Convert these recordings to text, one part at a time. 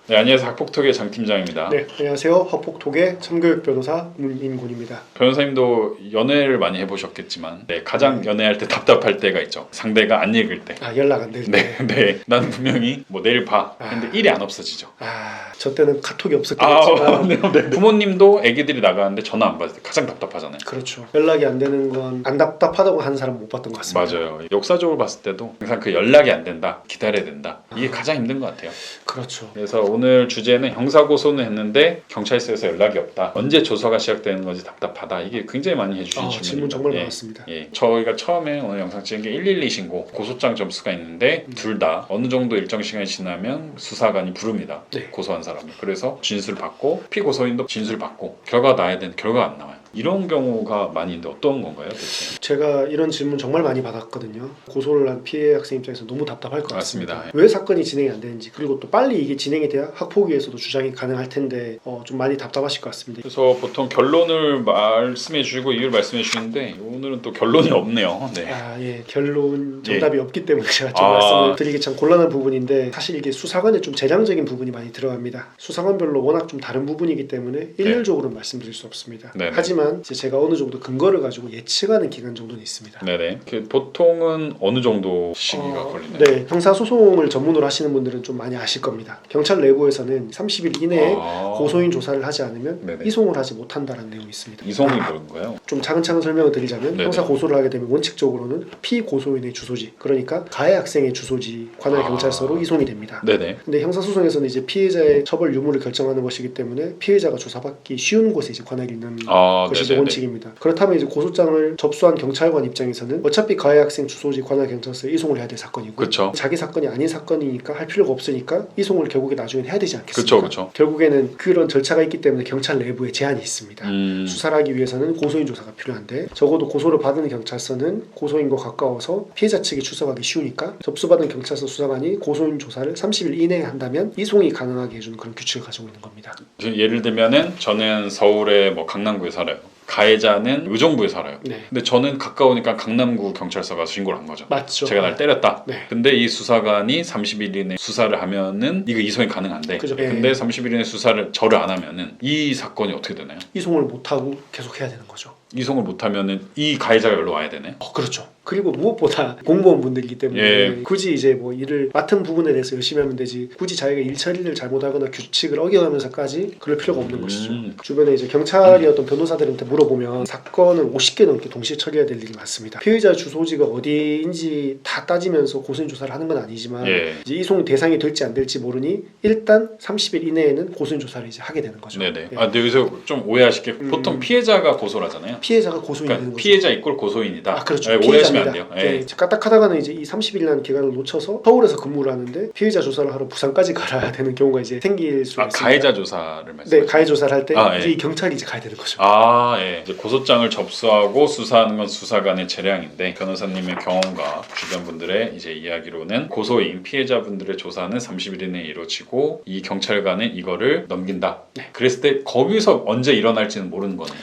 네, 안녕하세요. 학폭톡의 장 팀장입니다. 네, 안녕하세요. 학폭톡의 참교육 변호사 문인곤입니다. 변호사님도 연애를 많이 해보셨겠지만 가장 연애할 때 답답할 때가 있죠. 상대가 안 읽을 때. 연락 안 될 때. 네. 나는 분명히 내일 봐. 근데 일이 안 없어지죠. 저 때는 카톡이 없었겠지만 네. 부모님도 애기들이 나가는데 전화 안 받을 때 가장 답답하잖아요. 그렇죠. 연락이 안 되는 건 안 답답하다고 하는 사람 못 봤던 것 같습니다. 맞아요. 역사적으로 봤을 때도 항상 그 연락이 안 된다, 기다려야 된다. 이게 가장 힘든 것 같아요. 그렇죠. 그래서 오늘 주제는 형사고소는 했는데 경찰서에서 연락이 없다. 언제 조사가 시작되는 건지 답답하다. 이게 굉장히 많이 해주신 질문입니다. 질문 정말 많았습니다. 저희가 처음에 오늘 영상 찍은 게 112 신고, 고소장 접수가 있는데 둘 다 어느 정도 일정 시간이 지나면 수사관이 부릅니다. 네. 고소한 사람을. 그래서 진술 받고 피고소인도 진술 받고 결과가 나야 되는데 결과가 안 나와요. 이런 경우가 많이 있는데 어떤 건가요, 대체? 제가 이런 질문 정말 많이 받았거든요. 고소를 한 피해 학생 입장에서 너무 답답할 것 같습니다. 맞습니다. 왜 사건이 진행이 안 되는지, 그리고 또 빨리 이게 진행이 돼야 학폭위에서도 주장이 가능할 텐데 좀 많이 답답하실 것 같습니다. 그래서 보통 결론을 말씀해 주시고 이유를 말씀해 주시는데 오늘은 또 결론이 없네요. 네. 결론 정답이 없기 때문에 제가 좀 말씀을 드리기 참 곤란한 부분인데, 사실 이게 수사관에 좀 재량적인 부분이 많이 들어갑니다. 수사관별로 워낙 좀 다른 부분이기 때문에 일률적으로는 말씀드릴 수 없습니다. 네네. 하지만 이제 제가 어느 정도 근거를 가지고 예측하는 기간 정도는 있습니다. 네네. 보통은 어느 정도 시기가 걸리나요? 네, 형사소송을 전문으로 하시는 분들은 좀 많이 아실 겁니다. 경찰 내부에서는 30일 이내에 고소인 조사를 하지 않으면 네네. 이송을 하지 못한다는 내용이 있습니다. 이송이 뭔가요? 좀 차근차근 설명을 드리자면 네네. 형사 고소를 하게 되면 원칙적으로는 피고소인의 주소지, 그러니까 가해 학생의 주소지 관할 경찰서로 이송이 됩니다. 네네. 근데 형사소송에서는 이제 피해자의 처벌 유무를 결정하는 것이기 때문에 피해자가 조사받기 쉬운 곳에 이제 관할이 있는 것이 이제 원칙입니다. 그렇다면 이제 고소장을 접수한 경찰관 입장에서는 어차피 가해 학생 주소지 관할 경찰서에 이송을 해야 될 사건이고, 그쵸. 자기 사건이 아닌 사건이니까 할 필요가 없으니까 이송을 결국에 나중에 해야 되지 않겠습니까? 그쵸. 결국에는 그런 절차가 있기 때문에 경찰 내부에 제한이 있습니다. 수사를 하기 위해서는 고소인 조사가 필요한데, 적어도 고소를 받은 경찰서는 고소인과 가까워서 피해자 측이 출석하기 쉬우니까 접수받은 경찰서 수사관이 고소인 조사를 30일 이내에 한다면 이송이 가능하게 해주는 그런 규칙을 가지고 있는 겁니다. 예를 들면은 저는 서울의 강남구에 살아요. 가해자는 의정부에 살아요. 네. 근데 저는 가까우니까 강남구 경찰서 가서 신고를 한 거죠. 맞죠. 제가 날 때렸다. 네. 근데 이 수사관이 30일 이내 수사를 하면은 이거 이송이 가능한데, 그죠. 근데 30일 이내 수사를 저를 안 하면은 이 사건이 어떻게 되나요? 이송을 못하고 계속 해야 되는 거죠. 이송을 못하면은 이 가해자가 여기로 와야 되네. 그렇죠. 그리고 무엇보다 공무원분들이기 때문에 굳이 이제 일을 맡은 부분에 대해서 열심히 하면 되지, 굳이 자기가 일 처리를 잘못하거나 규칙을 어겨가면서까지 그럴 필요가 없는 것이죠. 주변에 이제 경찰이 어떤 변호사들한테 물어보면 사건을 50개 넘게 동시에 처리해야 될 일이 많습니다. 피의자 주소지가 어디인지 다 따지면서 고소인 조사를 하는 건 아니지만 이제 이송 대상이 될지 안 될지 모르니 일단 30일 이내에는 고소인 조사를 이제 하게 되는 거죠. 네네. 근데 여기서 좀 오해하실 게 보통 피해자가 고소를 하잖아요. 피해자가 고소인이 되는 거죠. 피해자 이꼴 고소인이다. 그렇죠. 오해하시면 안 돼요. 까딱하다가는 이제 이 30일이라는 기간을 놓쳐서 서울에서 근무를 하는데 피해자 조사를 하러 부산까지 가야 되는 경우가 이제 생길 수 있습니다. 가해자 조사를 말씀하시죠? 네, 가해 조사를 할 때 이제 이 경찰이 이제 가야 되는 거죠. 이제 고소장을 접수하고 수사하는 건 수사관의 재량인데, 변호사님의 경험과 주변 분들의 이제 이야기로는 고소인 피해자분들의 조사는 30일 이내에 이루어지고 이 경찰관은 이거를 넘긴다. 그랬을 때 거기서 언제 일어날지는 모르는 거네요.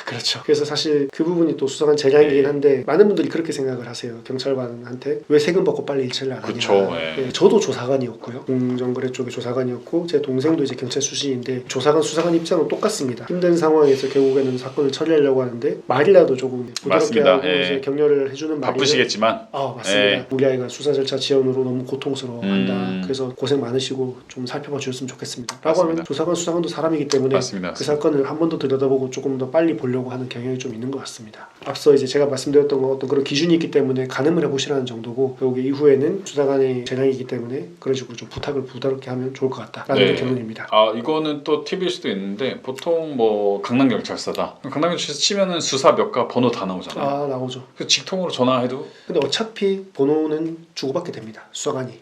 그렇죠. 그래서 사실 그 부분이 또 수사관 재량이긴 한데, 많은 분들이 그렇게 생각을 하세요. 경찰관한테 왜 세금 받고 빨리 일처리를 안 하냐. 저도 조사관이었고요. 공정거래 쪽의 조사관이었고, 제 동생도 이제 경찰 출신인데 수사관 입장은 똑같습니다. 힘든 상황에서 결국에는 사건을 처리하려고 하는데 말이라도 조금 부드럽게 하고 이제 격려를 해주는 말이 바쁘시겠지만 맞습니다. 우리 아이가 수사 절차 지연으로 너무 고통스러워한다. 그래서 고생 많으시고 좀 살펴봐 주셨으면 좋겠습니다. 라고 하면 수사관도 사람이기 때문에 그 사건을 한 번 더 들여다보고 조금 더 빨리 보려고 하는 경향이 좀 있는 것 같습니다. 앞서 이제 제가 말씀드렸던 건 어떤 그런 기준이 있기 때문에 가늠을 해보시라는 정도고, 여기 이후에는 수사관의 재량이기 때문에 그런 식으로 좀 부탁을 부드럽게 하면 좋을 것 같다라는 결론입니다. 이거는 또 팁일 수도 있는데, 보통 강남경찰서다. 강남경찰서 치면은 수사 몇가 번호 다 나오잖아요. 나오죠. 그래서 직통으로 전화해도. 근데 어차피 번호는 주고받게 됩니다. 수사관이.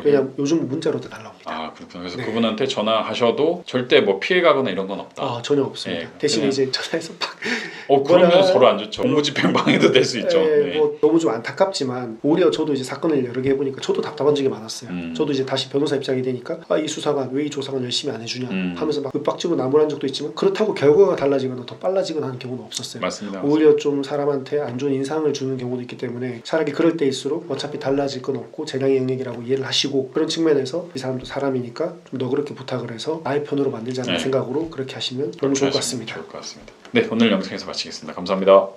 왜냐면 요즘 문자로도 날라옵니다. 그렇구나. 그래서 그분한테 전화하셔도 절대 피해가거나 이런 건 없다. 전혀 없습니다. 대신 이제 전화해서 막 그러면 뭐라- 서로 안 좋죠. 공무집행 방해도 될 수 있죠. 네. 뭐 너무 좀 안타깝지만 오히려 저도 이제 사건을 여러 개 해보니까 저도 답답한 적이 많았어요. 저도 이제 다시 변호사 입장이 되니까 이 수사관 왜 이 조사관 열심히 안 해주냐 하면서 막 윽박지고 나무란 적도 있지만 그렇다고 결과가 달라지거나 더 빨라지거나 하는 경우는 없었어요. 맞습니다. 오히려 좀 사람한테 안 좋은 인상을 주는 경우도 있기 때문에 차라리 그럴 때일수록 어차피 달라질 건 없고 재량의 영역이라고 이해를 하시고 그런 측면에서 이 사람도 사람이니까 좀 너그럽게 부탁을 해서 나의 편으로 만들자는 네. 생각으로 그렇게 하시면 너무 좋을 것 같습니다. 좋을 것 같습니다. 네, 오늘 영상에서 마치겠습니다. 감사합니다.